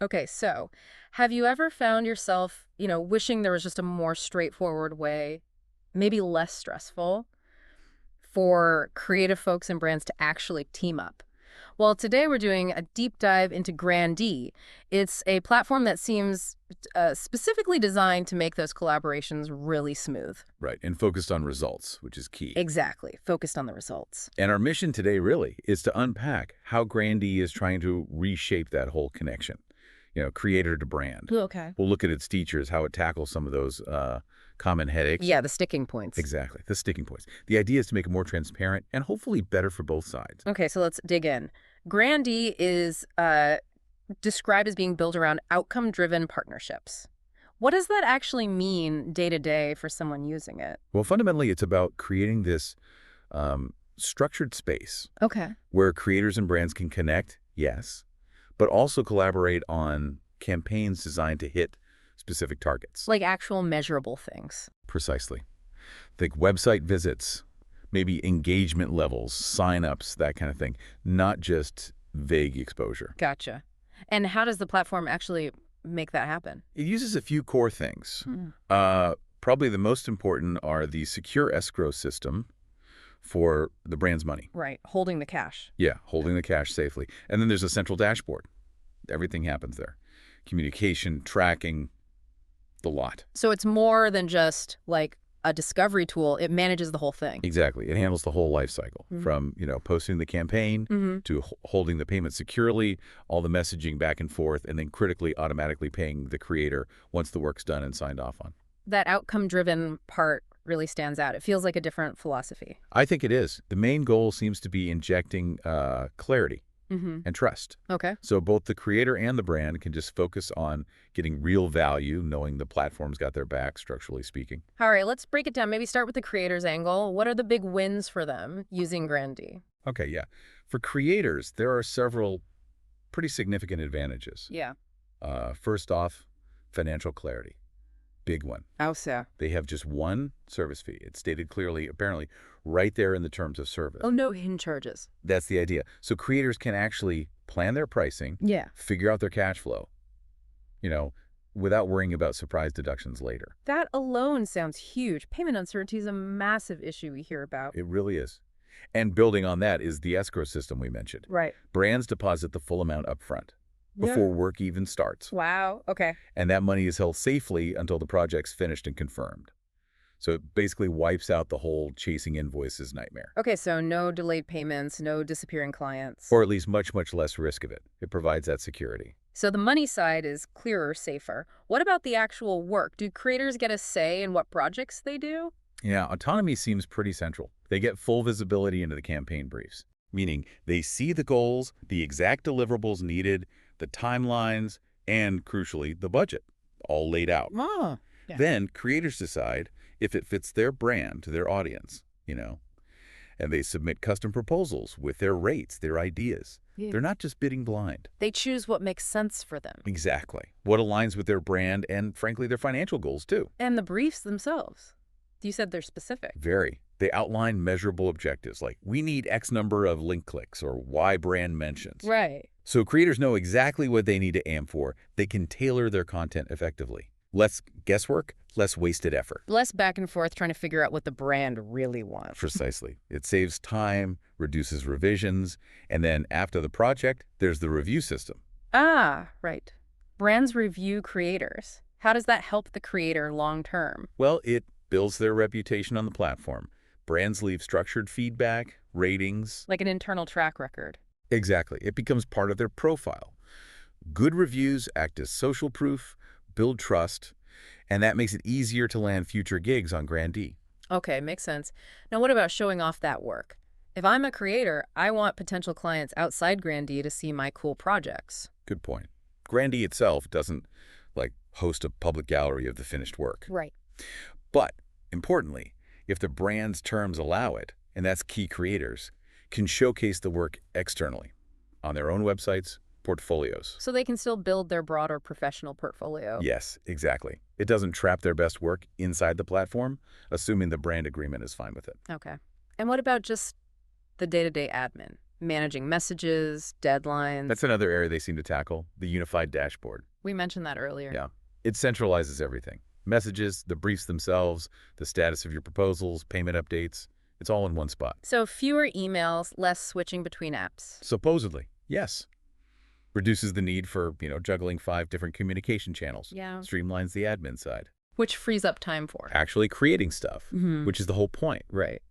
Okay, so have you ever found yourself, wishing there was just a more straightforward way, maybe less stressful, for creative folks and brands to actually team up? Well, today we're doing a deep dive into Grandee. It's a platform that seems specifically designed to make those collaborations really smooth. Right, and focused on results, which is key. Exactly, focused on the results. And our mission today really is to unpack how Grandee is trying to reshape that whole connection, creator to brand. Ooh, okay. We'll look at its features, how it tackles some of those common headaches. Yeah, the sticking points. Exactly, the sticking points. The idea is to make it more transparent and hopefully better for both sides. Okay, so let's dig in. Grandee is described as being built around outcome-driven partnerships. What does that actually mean day to day for someone using it? Well, fundamentally, it's about creating this structured space Okay. where creators and brands can connect, yes, but also collaborate on campaigns designed to hit specific targets. Like actual measurable things. Precisely. Think website visits, maybe engagement levels, signups, that kind of thing, not just vague exposure. Gotcha. And how does the platform actually make that happen? It uses a few core things. Hmm. Probably the most important are the secure escrow system for the brand's money. Right, holding the cash. Yeah, holding the cash safely. And then there's a central dashboard. Everything happens there. Communication, tracking, the lot. So it's more than just like a discovery tool. It manages the whole thing. Exactly. It handles the whole life cycle from, posting the campaign to holding the payment securely, all the messaging back and forth, and then critically automatically paying the creator once the work's done and signed off on. That outcome-driven part really stands out. It feels like a different philosophy. I think it is. The main goal seems to be injecting clarity and trust. Okay. So both the creator and the brand can just focus on getting real value, knowing the platform's got their back, structurally speaking. All right, let's break it down. Maybe start with the creator's angle. What are the big wins for them using Grandee? Okay, yeah. For creators, there are several pretty significant advantages. Yeah. First off, financial clarity. Big one. How so? They have just one service fee. It's stated clearly, apparently, right there in the terms of service. Oh, no hidden charges. That's the idea. So creators can actually plan their pricing, Yeah. figure out their cash flow, without worrying about surprise deductions later. That alone sounds huge. Payment uncertainty is a massive issue we hear about. It really is. And building on that is the escrow system we mentioned. Right. Brands deposit the full amount upfront before work even starts. Wow. Okay. And that money is held safely until the project's finished and confirmed. So it basically wipes out the whole chasing invoices nightmare. Okay, so no delayed payments, no disappearing clients. Or at least much, much less risk of it. It provides that security. So the money side is clearer, safer. What about the actual work? Do creators get a say in what projects they do? Yeah, autonomy seems pretty central. They get full visibility into the campaign briefs, meaning they see the goals, the exact deliverables needed, the timelines, and, crucially, the budget, all laid out. Oh, yeah. Then creators decide if it fits their brand, their audience, and they submit custom proposals with their rates, their ideas. Yeah. They're not just bidding blind. They choose what makes sense for them. Exactly. What aligns with their brand and, frankly, their financial goals, too. And the briefs themselves. You said they're specific. Very. They outline measurable objectives like, we need X number of link clicks or Y brand mentions. Right. So creators know exactly what they need to aim for. They can tailor their content effectively. Less guesswork, less wasted effort. Less back and forth trying to figure out what the brand really wants. Precisely. It saves time, reduces revisions, and then after the project, there's the review system. Ah, right. Brands review creators. How does that help the creator long term? Well, it builds their reputation on the platform. Brands leave structured feedback, ratings. Like an internal track record. Exactly. It becomes part of their profile. Good reviews act as social proof, build trust, and that makes it easier to land future gigs on Grandee. Okay, makes sense. Now, what about showing off that work? If I'm a creator, I want potential clients outside Grandee to see my cool projects. Good point. Grandee itself doesn't, host a public gallery of the finished work. Right. But, importantly, if the brand's terms allow it, and that's key creators, can showcase the work externally, on their own websites, portfolios. So they can still build their broader professional portfolio. Yes, exactly. It doesn't trap their best work inside the platform, assuming the brand agreement is fine with it. Okay. And what about just the day-to-day admin? managing messages, deadlines. That's another area they seem to tackle, the unified dashboard. We mentioned that earlier. Yeah. It centralizes everything. Messages, the briefs themselves, the status of your proposals, payment updates. It's all in one spot. So fewer emails, less switching between apps. Supposedly, yes. Reduces the need for, juggling 5 different communication channels. Yeah. Streamlines the admin side. Which frees up time for Actually creating stuff, which is the whole point. Right.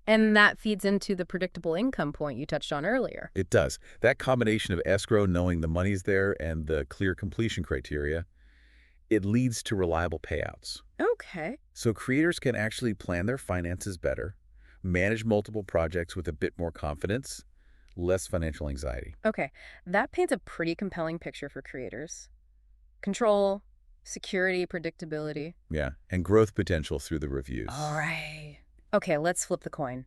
And that feeds into the predictable income point you touched on earlier. It does. That combination of escrow, knowing the money's there, and the clear completion criteria, it leads to reliable payouts. Okay. So creators can actually plan their finances better, manage multiple projects with a bit more confidence, less financial anxiety. Okay. That paints a pretty compelling picture for creators. Control, security, predictability. Yeah, and growth potential through the reviews. All right. Okay, let's flip the coin.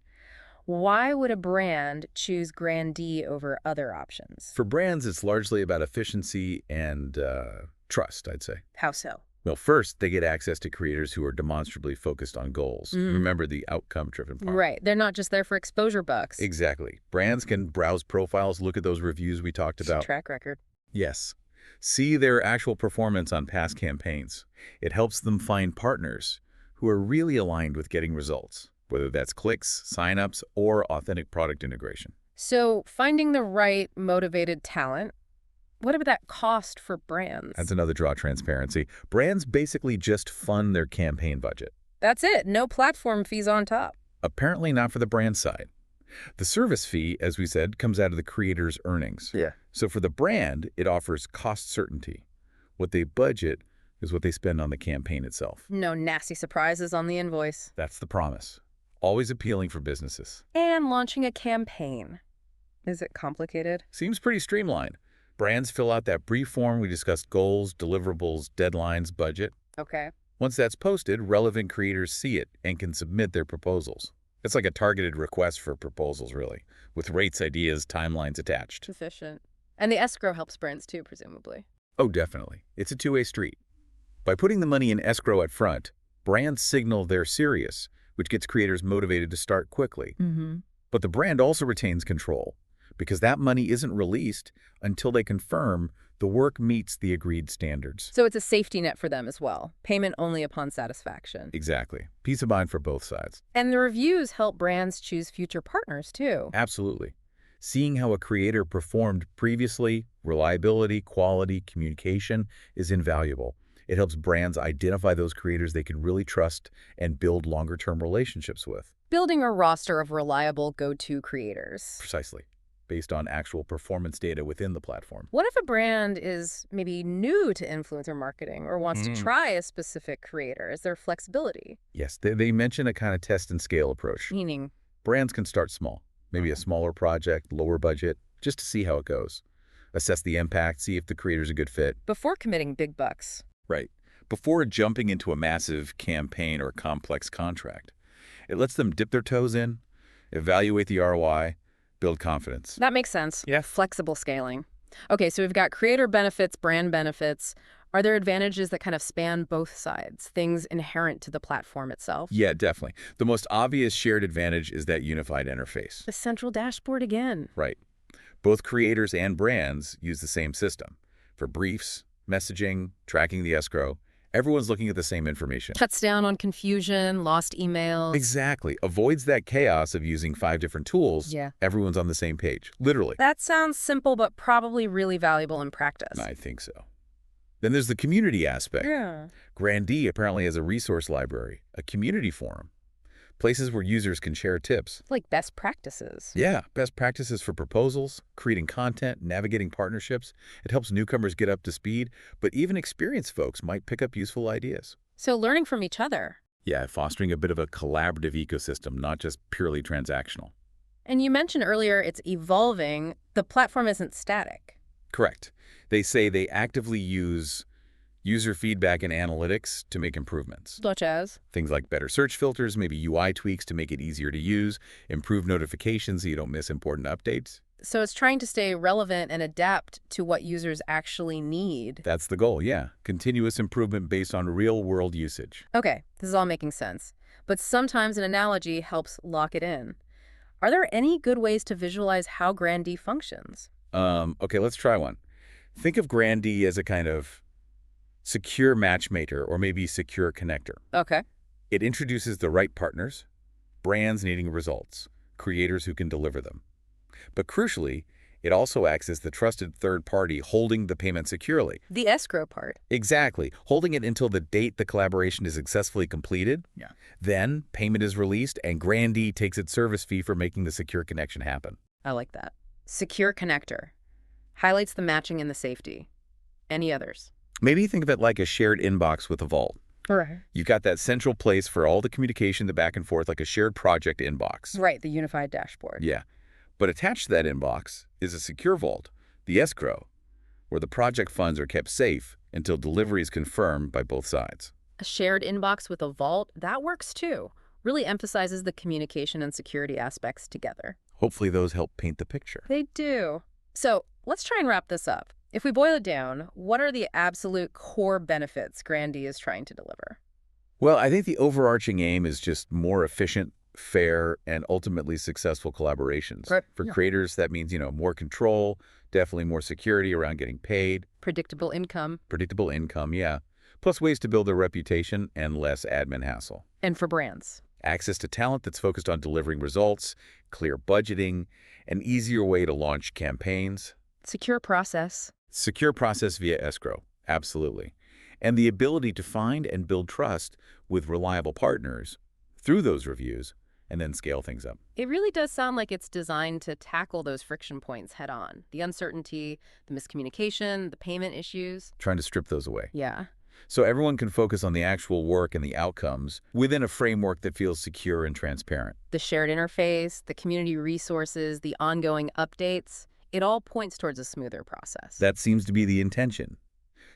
Why would a brand choose Grandee over other options? For brands, it's largely about efficiency and trust, I'd say. How so? Well, first, they get access to creators who are demonstrably focused on goals. Remember the outcome-driven part. Right. They're not just there for exposure bucks. Exactly. Brands can browse profiles, look at those reviews we talked about. Track record. Yes. See their actual performance on past campaigns. It helps them find partners who are really aligned with getting results, whether that's clicks, signups, or authentic product integration. So finding the right motivated talent, what about that cost for brands? That's another draw: transparency. Brands basically just fund their campaign budget. That's it. No platform fees on top. Apparently not for the brand side. The service fee, as we said, comes out of the creator's earnings. Yeah. So for the brand, it offers cost certainty. What they budget is what they spend on the campaign itself. No nasty surprises on the invoice. That's the promise. Always appealing for businesses. And launching a campaign. Is it complicated? Seems pretty streamlined. Brands fill out that brief form we discussed: goals, deliverables, deadlines, budget. Okay. Once that's posted, relevant creators see it and can submit their proposals. It's like a targeted request for proposals, really, with rates, ideas, timelines attached. Efficient. And the escrow helps brands too, presumably. Oh, definitely. It's a two-way street. By putting the money in escrow at front, brands signal they're serious, which gets creators motivated to start quickly. But the brand also retains control, because that money isn't released until they confirm the work meets the agreed standards. So it's a safety net for them as well. Payment only upon satisfaction. Exactly. Peace of mind for both sides. And the reviews help brands choose future partners too. Absolutely. Seeing how a creator performed previously, reliability, quality, communication is invaluable. It helps brands identify those creators they can really trust and build longer-term relationships with. Building a roster of reliable go-to creators. Precisely. Based on actual performance data within the platform. What if a brand is maybe new to influencer marketing or wants to try a specific creator? Is there flexibility? Yes, they mention a kind of test and scale approach. Meaning? Brands can start small, maybe a smaller project, lower budget, just to see how it goes. Assess the impact, see if the creator's a good fit. Before committing big bucks. Right. Before jumping into a massive campaign or complex contract. It lets them dip their toes in, evaluate the ROI, build confidence. That makes sense. Yeah. Flexible scaling. Okay, so we've got creator benefits, brand benefits. Are there advantages that kind of span both sides, things inherent to the platform itself? Yeah, definitely. The most obvious shared advantage is that unified interface. The central dashboard again. Right. Both creators and brands use the same system. For briefs, messaging, tracking the escrow, everyone's looking at the same information. Cuts down on confusion, lost emails. Exactly. Avoids that chaos of using 5 different tools. Yeah. Everyone's on the same page, literally. That sounds simple, but probably really valuable in practice. I think so. Then there's the community aspect. Yeah. Grandee apparently has a resource library, a community forum, places where users can share tips. Like best practices. Yeah, best practices for proposals, creating content, navigating partnerships. It helps newcomers get up to speed, but even experienced folks might pick up useful ideas. So learning from each other. Yeah, fostering a bit of a collaborative ecosystem, not just purely transactional. And you mentioned earlier it's evolving. The platform isn't static. Correct. They say they actively use user feedback and analytics to make improvements. Such as? Things like better search filters, maybe UI tweaks to make it easier to use, improve notifications so you don't miss important updates. So it's trying to stay relevant and adapt to what users actually need. That's the goal, yeah. Continuous improvement based on real-world usage. Okay, this is all making sense. But sometimes an analogy helps lock it in. Are there any good ways to visualize how Grandee functions? Okay, let's try one. Think of Grandee as a kind of secure matchmaker or maybe secure connector. Okay. It introduces the right partners, brands needing results, creators who can deliver them. But crucially, it also acts as the trusted third party holding the payment securely. The escrow part. Exactly, holding it until the date the collaboration is successfully completed. Yeah. Then, payment is released and Grandee takes its service fee for making the secure connection happen. I like that. Secure connector. Highlights the matching and the safety. Any others? Maybe think of it like a shared inbox with a vault. Right. You've got that central place for all the communication, the back and forth, like a shared project inbox. Right, the unified dashboard. Yeah. But attached to that inbox is a secure vault, the escrow, where the project funds are kept safe until delivery is confirmed by both sides. A shared inbox with a vault, that works too. Really emphasizes the communication and security aspects together. Hopefully those help paint the picture. They do. So let's try and wrap this up. If we boil it down, what are the absolute core benefits Grandee is trying to deliver? Well, I think the overarching aim is just more efficient, fair, and ultimately successful collaborations. Right. For Yeah. creators, that means, more control, definitely more security around getting paid, Predictable income. predictable income, yeah, plus ways to build a reputation and less admin hassle. And for brands. Access to talent that's focused on delivering results, clear budgeting, an easier way to launch campaigns. Secure process. Secure process via escrow, absolutely. And the ability to find and build trust with reliable partners through those reviews and then scale things up. It really does sound like it's designed to tackle those friction points head on. The uncertainty, the miscommunication, the payment issues. Trying to strip those away. Yeah. So everyone can focus on the actual work and the outcomes within a framework that feels secure and transparent. The shared interface, the community resources, the ongoing updates, it all points towards a smoother process. That seems to be the intention,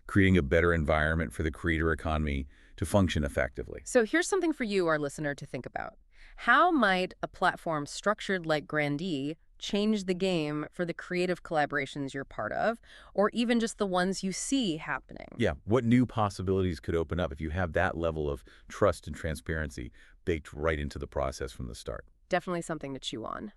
creating a better environment for the creator economy to function effectively. So here's something for you, our listener, to think about. How might a platform structured like Grandee change the game for the creative collaborations you're part of, or even just the ones you see happening? Yeah, what new possibilities could open up if you have that level of trust and transparency baked right into the process from the start? Definitely something to chew on.